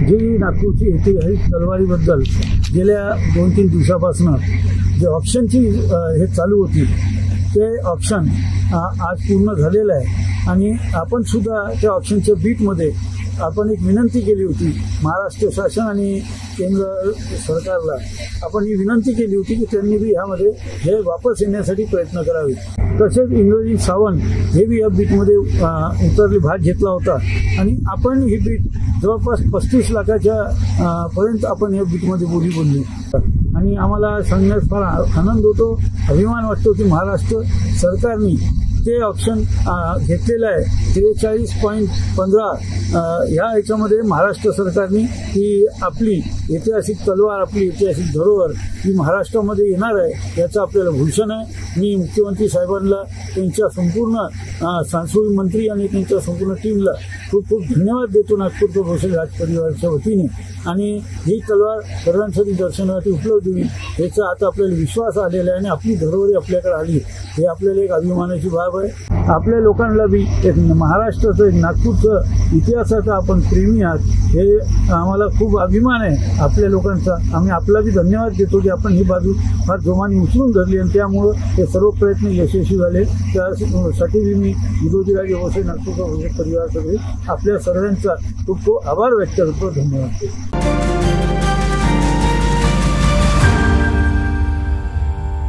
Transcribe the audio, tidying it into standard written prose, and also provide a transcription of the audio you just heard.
जी नागपूरची ऐतिहासिक तलवारीबद्दल गेल्या 2-3 दिवसापासून जे ऑप्शनची हे चालू होती ते ऑप्शन आज पूर्ण झालेलं आहे आणि आपण सुद्धा त्या ऑप्शनच्या बीटमध्ये आपण एक विनंती केली होती महाराष्ट्र शासन आणि केंद्र सरकारला. आपण ही विनंती केली होती की त्यांनी बी ह्यामध्ये हे वापस येण्यासाठी प्रयत्न करावे. तसेच इंद्रजित सावंत हे बी या बीटमध्ये उतरले भाग घेतला होता आणि आपण ही बीट जवळपास 35 लाखाच्या पर्यंत आपण या बीटमध्ये बोली बोलली आणि आम्हाला सांगण्यास फार आनंद होतो, अभिमान वाटतो की महाराष्ट्र सरकारने ते ऑप्शन घेतलेलं आहे. 43.15 ह्या याच्यामध्ये महाराष्ट्र सरकारने ही आपली ऐतिहासिक तलवार, आपली ऐतिहासिक धरोहर ही महाराष्ट्रामध्ये येणार आहे याचं आपल्याला भूषण आहे. मी मुख्यमंत्री साहेबांना, त्यांच्या संपूर्ण सांस्कृतिक मंत्री आणि त्यांच्या संपूर्ण टीमला खूप खूप धन्यवाद देतो नागपूरकर भोसले राज परिवाराच्या वतीने. आणि ही तलवार सर्वांसाठी दर्शनासाठी उपलब्ध होईल याचा आता आपल्याला विश्वास आलेला आहे आणि आपली धरोहर आपल्याकडे आली हे आपल्याला एक अभिमानाची बाब आहे. आपल्या लोकांना बी एक महाराष्ट्राचं, एक नागपूरचं इतिहासाचा आपण प्रेमी आहात हे आम्हाला खूप अभिमान आहे आपल्या लोकांचा. आम्ही आपला बी धन्यवाद देतो की आपण ही बाजू फार जोमाने उचलून धरली आणि त्यामुळं हे सर्व प्रयत्न यशस्वी झाले. त्यासाठी मी विरोधीराजे भोसले नागपूरकर भोसले परिवाराकडे आपल्या सर्वांचा खूप खूप आभार व्यक्त करतो. धन्यवाद.